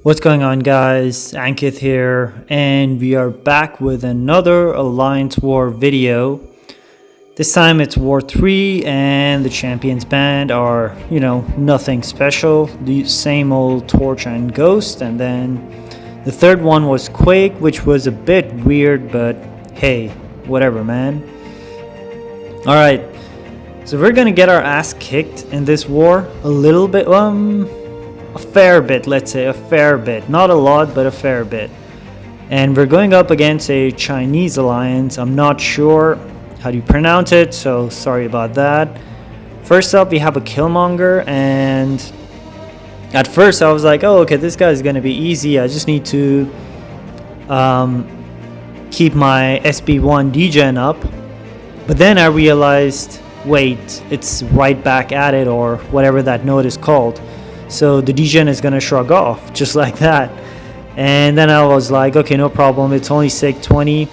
What's going on, guys? Ankith here, and we are back with another Alliance War video. This time it's War 3, and the champions band are, nothing special. The same old Torch and Ghost, and then the third one was Quake, which was a bit weird, but hey, whatever, man. Alright, so we're gonna get our ass kicked in this war a little bit, a fair bit, let's say, a fair bit. Not a lot, but a fair bit. And we're going up against a Chinese alliance. I'm not sure how do you pronounce it, so sorry about that. First up, we have a Killmonger, and at first I was like, oh, okay, this guy is going to be easy. I just need to keep my SB1 degen up. But then I realized, wait, it's right back at it, or whatever that node is called. So the degen is going to shrug off, just like that. And then I was like, okay, no problem. It's only sec 20.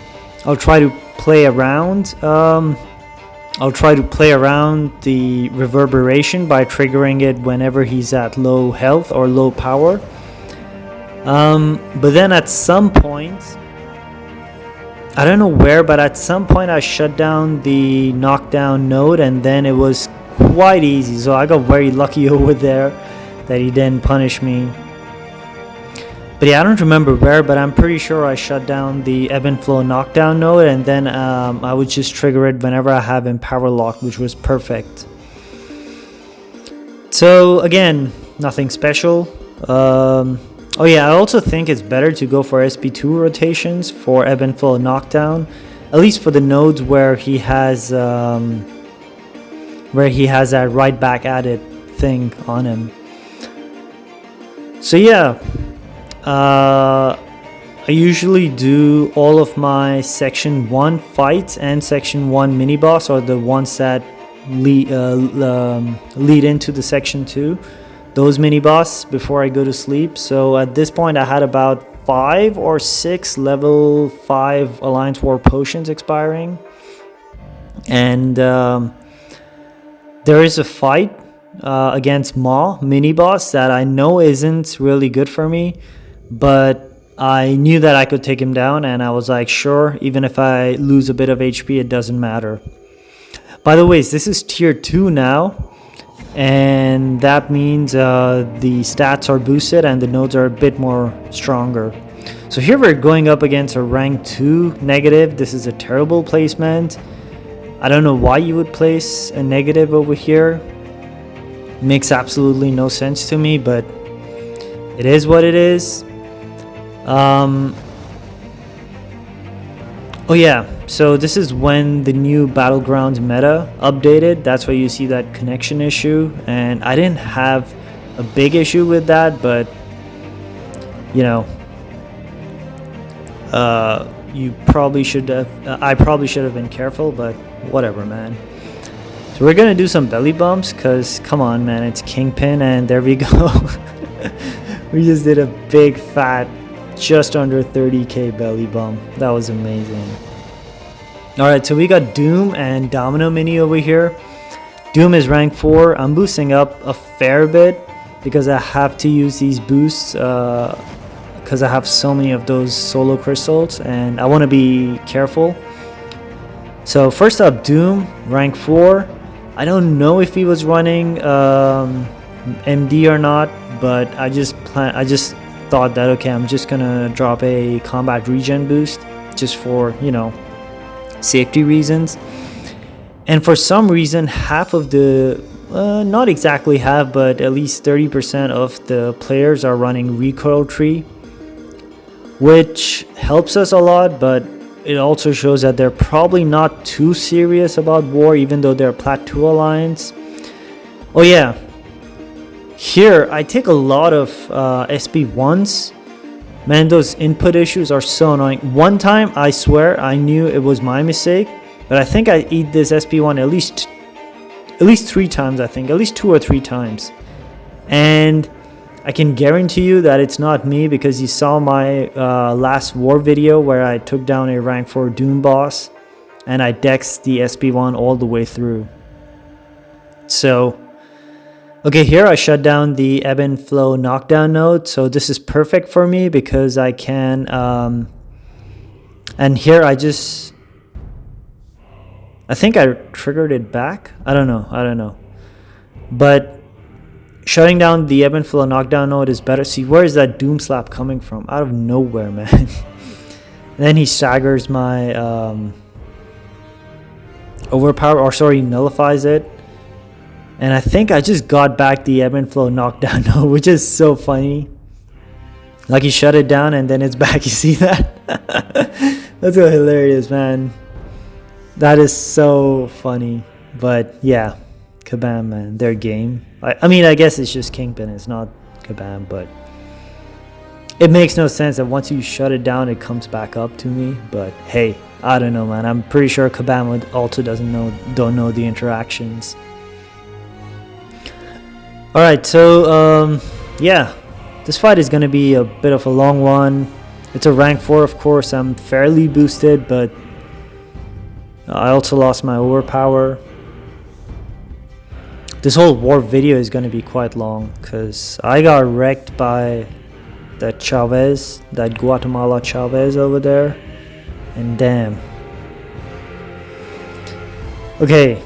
I'll try to play around. I'll try to play around the reverberation by triggering it whenever he's at low health or low power. But then at some point, I don't know where, but at some point I shut down the knockdown node, and then it was quite easy. So I got very lucky over there that he didn't punish me. But yeah, I don't remember where, but I'm pretty sure I shut down the ebb and flow knockdown node, and then I would just trigger it whenever I have him power locked, which was perfect. So again, nothing special. Oh yeah, I also think it's better to go for SP2 rotations for ebb and flow knockdown, at least for the nodes where he has that right back at it thing on him. So yeah, I usually do all of my section 1 fights and section 1 mini boss, or the ones that lead into the section 2, those mini boss, before I go to sleep. So at this point I had about 5 or 6 level 5 Alliance War potions expiring, and there is a fight against Maw mini boss that I know isn't really good for me, but I knew that I could take him down, and I was like, sure, even if I lose a bit of HP, it doesn't matter. By the way, this is tier 2 now, and that means the stats are boosted and the nodes are a bit more stronger. So here we're going up against a rank 2 negative. This is a terrible placement. I don't know why you would place a negative over here. Makes absolutely no sense to me, but it is what it is. Oh yeah, so this is when the new Battlegrounds meta updated. That's why you see that connection issue, and I didn't have a big issue with that, but you probably should have, I probably should have been careful, but whatever, man. So we're gonna do some belly bumps, cause come on, man, it's Kingpin, and there we go. We just did a big fat, just under 30k belly bump. That was amazing. Alright, so we got Doom and Domino mini over here. Doom is rank 4. I'm boosting up a fair bit because I have to use these boosts because I have so many of those solo crystals, and I want to be careful. So first up, Doom, rank 4. I don't know if he was running MD or not, but I just thought that, okay, I'm just gonna drop a combat regen boost just for, safety reasons. And for some reason, half of the not exactly half, but at least 30% of the players are running recoil tree, which helps us a lot, but it also shows that they're probably not too serious about war, even though they're Plateau Alliance. Oh yeah, here I take a lot of SB1s. Man, those input issues are so annoying. One time, I swear, I knew it was my mistake, but I think I eat this SB1 at least 3 times, I think, at least 2 or 3 times. And I can guarantee you that it's not me, because you saw my last war video where I took down a rank 4 Doom boss and I dexed the SB1 all the way through. So Okay, here I shut down the ebb and flow knockdown node, so this is perfect for me because I can, and here I think I triggered it back. I don't know. But shutting down the ebb and flow knockdown node is better. See, where is that doom slap coming from? Out of nowhere, man. And then he staggers my, nullifies it. And I think I just got back the ebb and flow knockdown node, which is so funny. Like he shut it down and then it's back. You see that? That's so hilarious, man. That is so funny. But yeah, Kabam, man, their game. I mean, I guess it's just Kingpin. It's not Kabam, but it makes no sense that once you shut it down, it comes back up to me. But hey, I don't know, man. I'm pretty sure Kabam also don't know the interactions. Alright, so, yeah, this fight is going to be a bit of a long one. It's a rank 4, of course. I'm fairly boosted, but I also lost my overpower. This whole war video is going to be quite long, because I got wrecked by that Chavez, that Guatemala Chavez over there, and damn. Okay.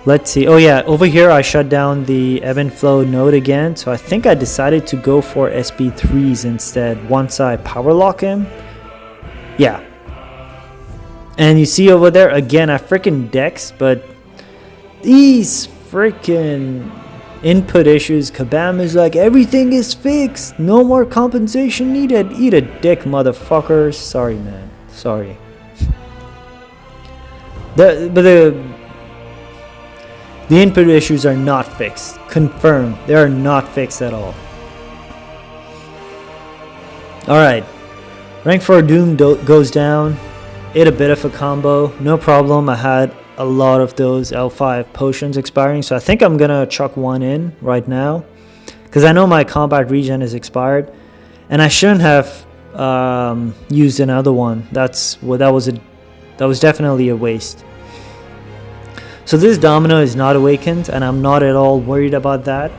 Let's see. Oh yeah, over here I shut down the ebb and flow node again. So I think I decided to go for SP3s instead once I power lock him. Yeah. And you see over there again, I freaking dex, but these freaking input issues. Kabam is like, everything is fixed. No more compensation needed. Eat a dick, motherfuckers. Sorry, man. Sorry. The input issues are not fixed. Confirmed. They are not fixed at all. Alright. Rank 4 Doom goes down. Ate a bit of a combo. No problem. I had a lot of those L5 potions expiring. So I think I'm going to chuck one in right now. Because I know my combat regen is expired. And I shouldn't have used another one. That was definitely a waste. So this Domino is not awakened, and I'm not at all worried about that,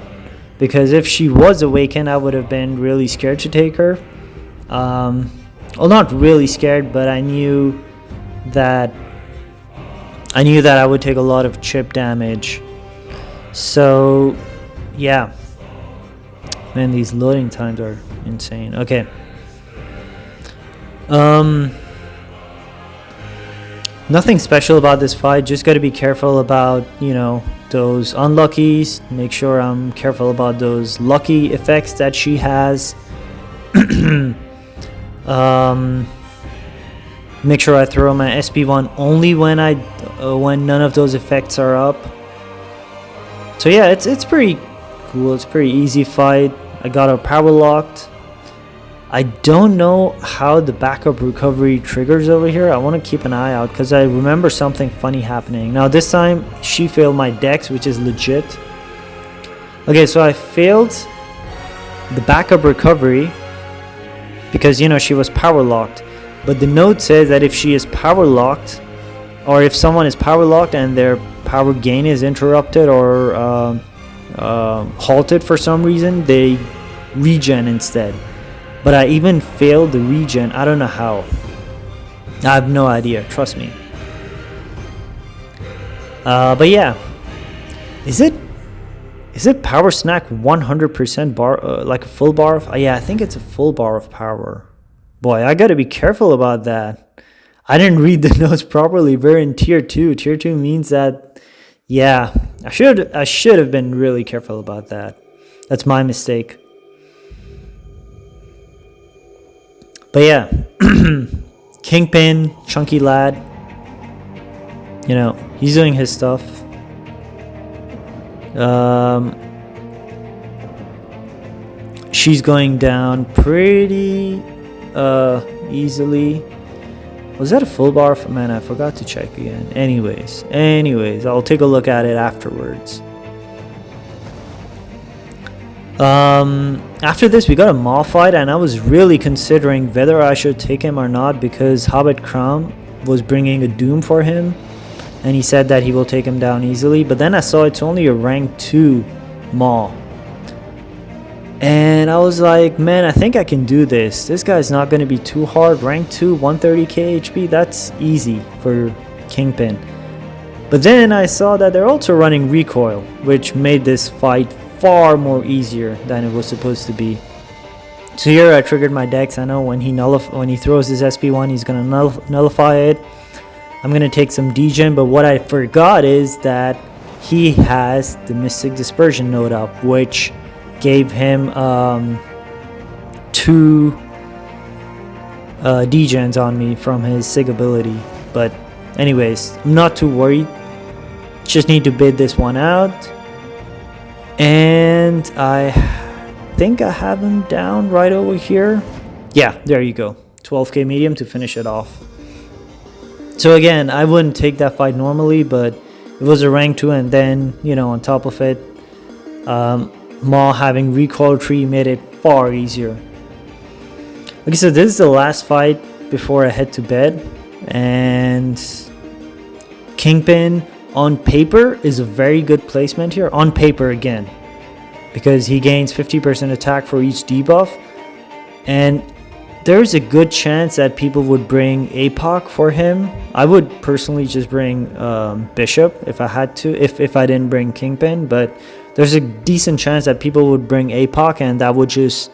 because if she was awakened, I would have been really scared to take her. Well, not really scared, but I knew that I would take a lot of chip damage. So yeah, man, these loading times are insane. Okay. Nothing special about this fight, just got to be careful about, those unluckies. Make sure I'm careful about those lucky effects that she has. Make sure I throw my SP1 only when none of those effects are up. So yeah, it's pretty cool. It's a pretty easy fight. I got her power locked. I don't know how the backup recovery triggers over here. I want to keep an eye out because I remember something funny happening. Now this time she failed my dex, which is legit. Okay, so I failed the backup recovery because she was power locked. But the note says that if she is power locked, or if someone is power locked and their power gain is interrupted or halted for some reason, they regen instead. But I even failed the regen. I don't know how. I have no idea. Trust me. But yeah, is it power snack 100% bar, like a full bar of? Yeah, I think it's a full bar of power. Boy, I gotta be careful about that. I didn't read the notes properly. We're in tier 2. Tier 2 means that, yeah, I should have been really careful about that. That's my mistake. But yeah, Kingpin, chunky lad, he's doing his stuff. She's going down pretty easily. Was that a full bar? Man, I forgot to check again. Anyways, I'll take a look at it afterwards. After this we got a Maw fight, and I was really considering whether I should take him or not because Hobbit Crown was bringing a Doom for him, and he said that he will take him down easily. But then I saw it's only a rank 2 Maw. And I was like, man, I think I can do this. This guy's not going to be too hard. Rank 2, 130k HP, that's easy for Kingpin. But then I saw that they're also running recoil, which made this fight far more easier than it was supposed to be. So here I triggered my dex. I know when he throws his SP1, he's going to nullify it. I'm going to take some degen, but what I forgot is that he has the Mystic Dispersion node up, which gave him 2 degens on me from his Sig ability. But anyways, I'm not too worried. Just need to bid this one out. And I think I have him down right over here. Yeah, there you go. 12k medium to finish it off. So again, I wouldn't take that fight normally, but it was a rank 2, and then, you know, on top of it, Maw having recoil tree made it far easier. Okay, so this is the last fight before I head to bed, and Kingpin on paper is a very good placement here. On paper again, because he gains 50% attack for each debuff, and there's a good chance that people would bring APOC for him. I would personally just bring Bishop if I had to, if I didn't bring Kingpin, but there's a decent chance that people would bring APOC, and that would just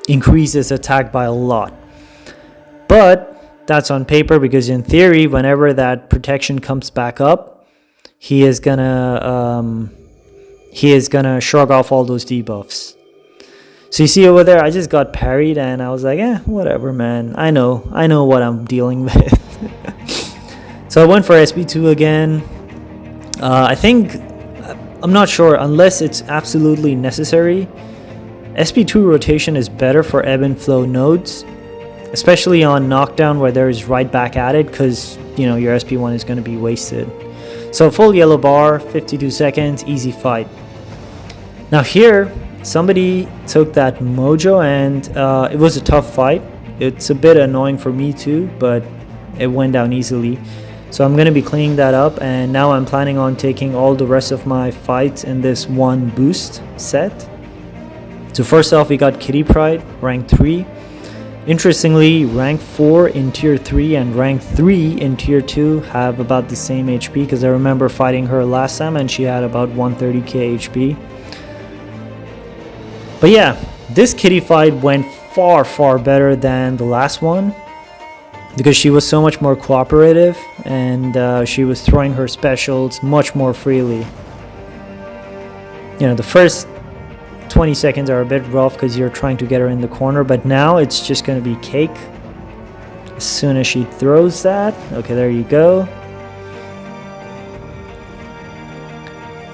increase his attack by a lot. But that's on paper, because in theory, whenever that protection comes back up, he is gonna shrug off all those debuffs. So you see over there, I just got parried, and I was like, whatever, man. I know what I'm dealing with. So I went for SB2 again. I'm not sure, unless it's absolutely necessary. SB2 rotation is better for ebb and flow nodes, especially on Knockdown, where there's right back at it, because, you know, your SP1 is going to be wasted. So full yellow bar, 52 seconds, easy fight. Now here, somebody took that mojo, and it was a tough fight. It's a bit annoying for me too, but it went down easily. So I'm going to be cleaning that up, and now I'm planning on taking all the rest of my fights in this one boost set. So first off, we got Kitty Pryde, rank 3. Interestingly, rank 4 in tier 3 and rank 3 in tier 2 have about the same HP, because I remember fighting her last time and she had about 130k HP. But yeah, this Kitty fight went far better than the last one, because she was so much more cooperative, and she was throwing her specials much more freely. You know, the first 20 seconds are a bit rough because you're trying to get her in the corner, but now it's just going to be cake as soon as she throws that. Okay, there you go.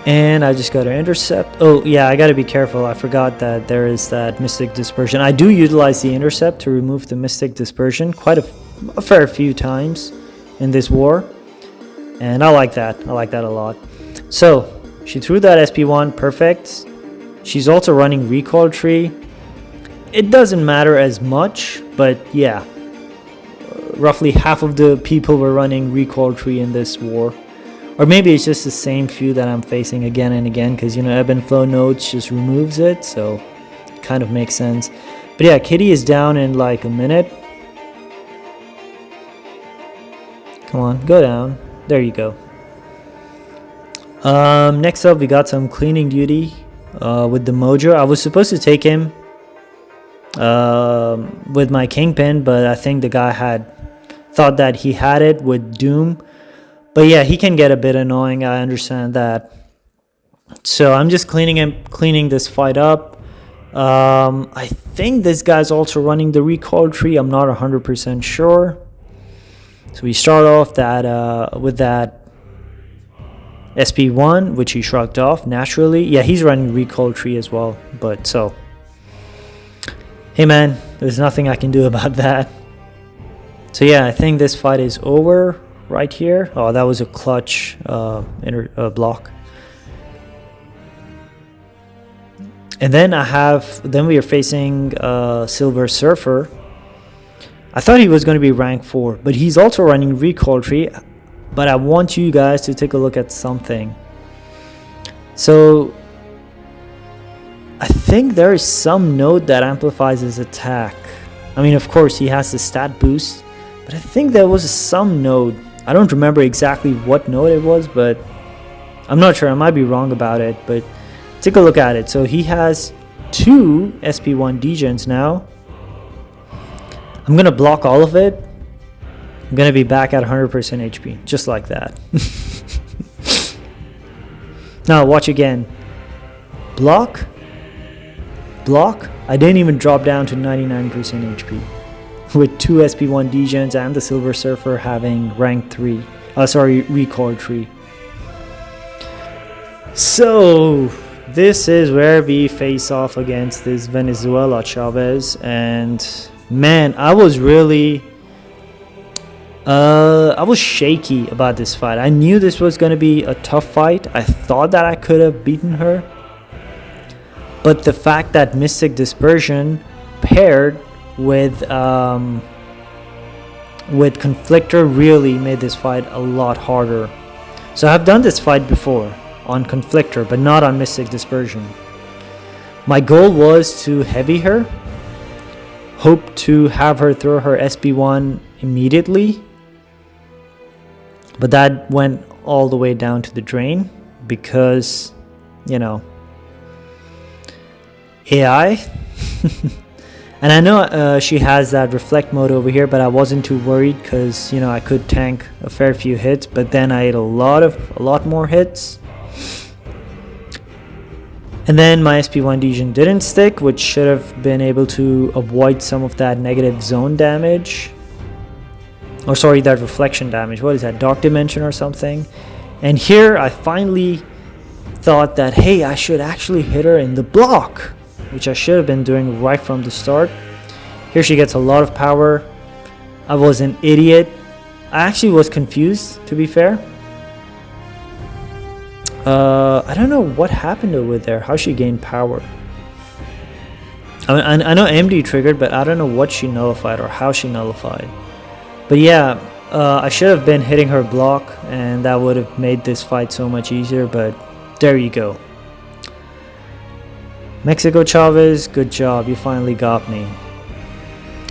And I just got to intercept. Oh yeah, I got to be careful. I forgot that there is that Mystic Dispersion. I do utilize the intercept to remove the Mystic Dispersion quite a fair few times in this war, and I like that. I like that a lot. So she threw that SP1, perfect. She's also running recoil tree. It doesn't matter as much, but yeah, roughly half of the people were running recoil tree in this war. Or maybe it's just the same few that I'm facing again and again, because, you know, ebb and flow nodes just removes it, so it kind of makes sense. But yeah, Kitty is down in like a minute. Come on, go down. There you go. Next up, we got some cleaning duty with the Mojo. I was supposed to take him with my Kingpin, but I think the guy had thought that he had it with Doom. But yeah, he can get a bit annoying. I understand that. So I'm just cleaning this fight up. I think this guy's also running the recoil tree. I'm not 100% sure. So we start off that with that SP1, which he shrugged off naturally. Yeah, he's running recoil tree as well. But so, hey man, there's nothing I can do about that. So yeah, I think this fight is over right here. Oh, that was a clutch block. And then we are facing Silver Surfer. I thought he was going to be rank 4, but he's also running recoil tree. but I want you guys to take a look at something. So I think there is some node that amplifies his attack. I mean, of course, he has the stat boost, but I think there was some node. I don't remember exactly what node it was, but I'm not sure. I might be wrong about it, but take a look at it. So he has 2 SP1 degens now. I'm going to block all of it. I'm going to be back at 100% HP, just like that. Now, watch again. Block. Block. I didn't even drop down to 99% HP. With 2 SP1 degens and the Silver Surfer having rank 3. Recoil 3. So, this is where we face off against this Venezuela Chavez. And, man, I was really... I was shaky about this fight. I knew this was going to be a tough fight. I thought that I could have beaten her. But the fact that Mystic Dispersion paired with Conflictor really made this fight a lot harder. So I've done this fight before on Conflictor, but not on Mystic Dispersion. My goal was to heavy her, hope to have her throw her SB1 immediately, but that went all the way down to the drain because, you know, AI. And I know she has that reflect mode over here, but I wasn't too worried because, you know, I could tank a fair few hits, but then I ate a lot more hits. And then my SP1 degen didn't stick, which should have been able to avoid some of that negative zone damage. Or sorry, that reflection damage. What is that? Dark Dimension or something? And here I finally thought that, hey, I should actually hit her in the block, which I should have been doing right from the start. Here she gets a lot of power. I was an idiot. I actually was confused, to be fair. I don't know what happened over there, how she gained power. I know MD triggered, but I don't know what she nullified or how she nullified. But yeah, I should have been hitting her block, and that would have made this fight so much easier, but there you go. Mexico Chavez, good job, you finally got me.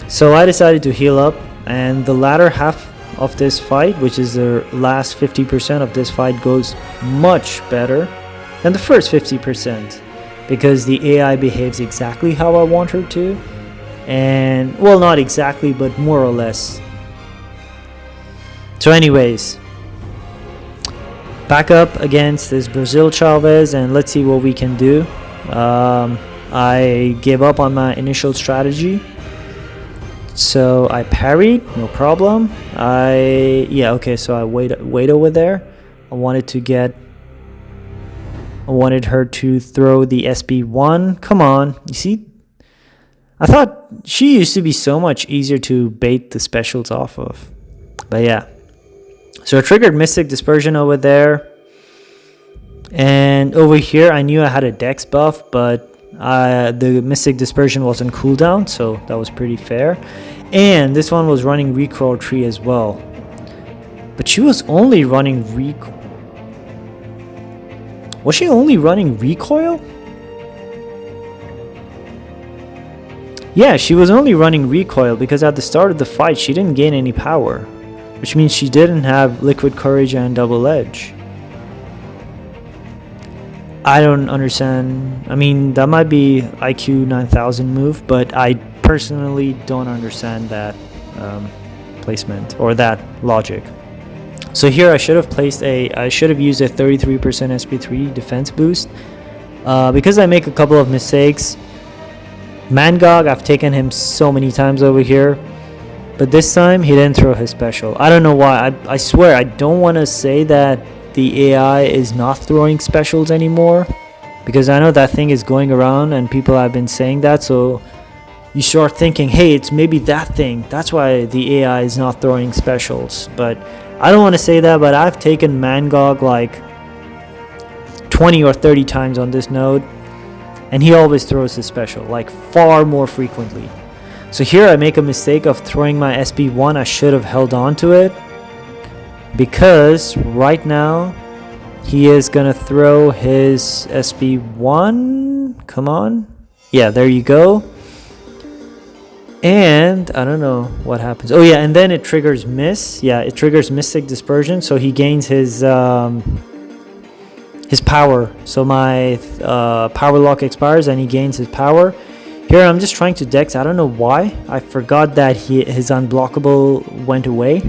So I decided to heal up, and the latter half of this fight, which is the last 50% of this fight, goes much better than the first 50%, because the AI behaves exactly how I want her to, and, well, not exactly, but more or less. So anyways, back up against this Brazil Chavez, and let's see what we can do. I gave up on my initial strategy, so I parried, no problem. So I wait over there. I wanted her to throw the SB1. Come on, you see, I thought she used to be so much easier to bait the specials off of, but yeah. So I triggered Mystic Dispersion over there. And over here, I knew I had a dex buff, but the Mystic Dispersion was on cooldown, so that was pretty fair. And this one was running Recoil Tree as well. But she was only running Recoil. Was she only running Recoil? Yeah, she was only running Recoil because at the start of the fight, she didn't gain any power. Which means she didn't have Liquid Courage and Double Edge. I don't understand. I mean, that might be IQ 9000 move, but I personally don't understand that placement or that logic. So here I should have used a 33% SP3 defense boost. Because I make a couple of mistakes. Mangog, I've taken him so many times over here. But this time, he didn't throw his special. I don't know why. I swear, I don't want to say that the AI is not throwing specials anymore, because I know that thing is going around and people have been saying that, so you start thinking, hey, it's maybe that thing. That's why the AI is not throwing specials. But I don't want to say that, but I've taken Mangog like 20 or 30 times on this node, and he always throws his special, like far more frequently. So here I make a mistake of throwing my SB1. I should have held on to it. because right now he is gonna throw his SB1. Come on. Yeah, there you go. And I don't know what happens. Oh yeah, and then it triggers miss. Yeah, it triggers Mystic Dispersion, so he gains his power. So my power lock expires and he gains his power. Here I'm just trying to dex. I don't know why. I forgot that his unblockable went away.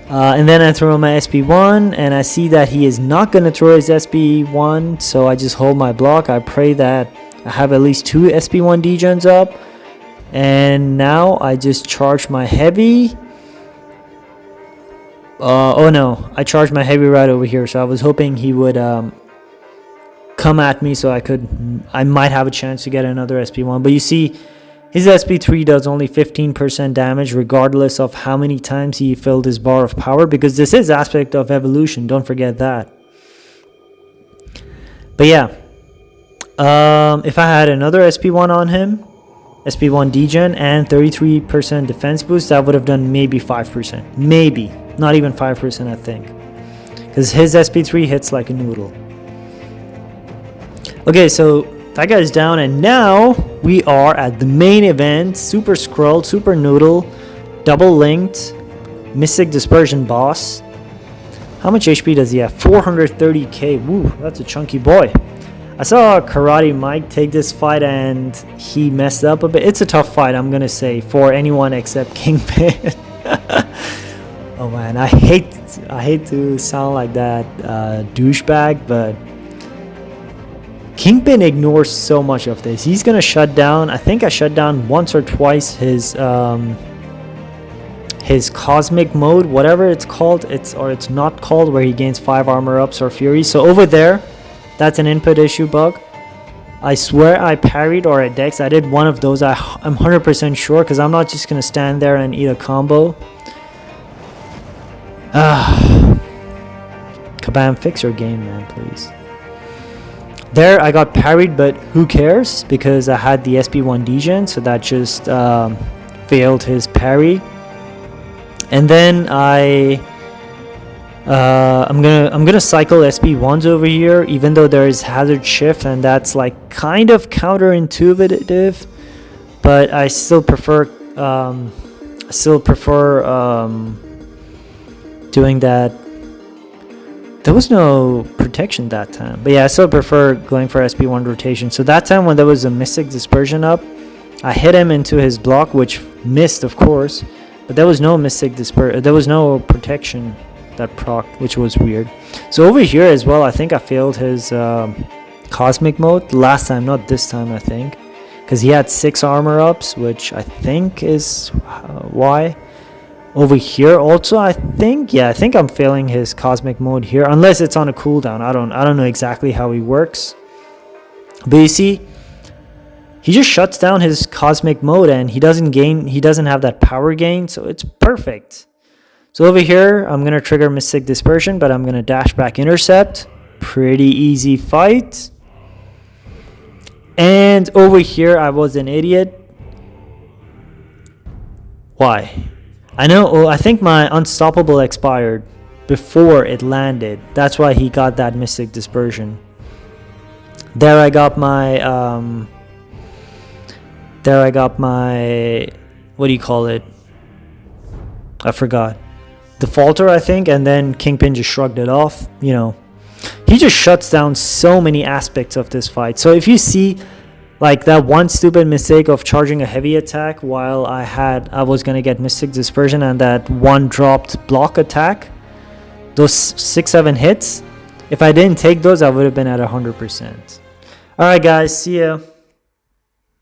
And then I throw my SB1 and I see that he is not going to throw his SB1. So I just hold my block. I pray that I have at least 2 SB1 degens up. And now I just charge my heavy. Oh no, I charged my heavy right over here. So I was hoping he would come at me so I might have a chance to get another SB1. But you see, his SB3 does only 15% damage regardless of how many times he filled his bar of power, because this is aspect of evolution, don't forget that. But yeah, if I had another SB1 on him, SB1 degen and 33% defense boost, that would have done maybe 5%. Maybe, not even 5% I think. Because his SB3 hits like a noodle. Okay, so that guy's down, and now we are at the main event. Super Skrull, Super Noodle, double linked, Mystic Dispersion boss. How much HP does he have? 430k. Woo, that's a chunky boy. I saw Karate Mike take this fight and he messed up a bit. It's a tough fight, I'm gonna say, for anyone except Kingpin. Oh man, I hate to sound like that douchebag, but Kingpin ignores so much of this. He's gonna shut down. I think I shut down once or twice his cosmic mode, whatever it's called. It's not called, where he gains 5 armor ups or fury. So over there, that's an input issue bug. I swear I parried or I dex. I did one of those. I'm 100% sure, because I'm not just gonna stand there and eat a combo. Kabam, fix your game, man, please. There I got parried, but who cares, because I had the SB1 degen, so that just failed his parry. And then I'm gonna cycle SB1s over here, even though there is hazard shift, and that's like kind of counterintuitive, but I still prefer doing that. There was no protection that time, but yeah, I still prefer going for SB1 rotation. So that time when there was a Mystic Dispersion up, I hit him into his block, which missed, of course, but there was no Mystic Dispersion. There was no protection that procced, which was weird. So over here as well, I think I failed his cosmic mode last time, not this time, I think, because he had 6 armor ups, which I think is why. Over here also, I think I'm failing his cosmic mode here, unless it's on a cooldown. I don't know exactly how he works, but you see, he just shuts down his cosmic mode and he doesn't have that power gain, so it's perfect. So over here, I'm gonna trigger Mystic Dispersion, but I'm gonna dash back Intercept. Pretty easy fight. And over here, I was an idiot. Why? I know. Oh, I think my Unstoppable expired before it landed. That's why he got that Mystic Dispersion. There I got my what do you call it? I forgot. Defaulter, I think, and then Kingpin just shrugged it off. You know, he just shuts down so many aspects of this fight. So if you see like that one stupid mistake of charging a heavy attack while I was gonna get Mystic Dispersion, and that one dropped block attack, those 6-7 hits, if I didn't take those, I would have been at 100%. Alright guys, see ya.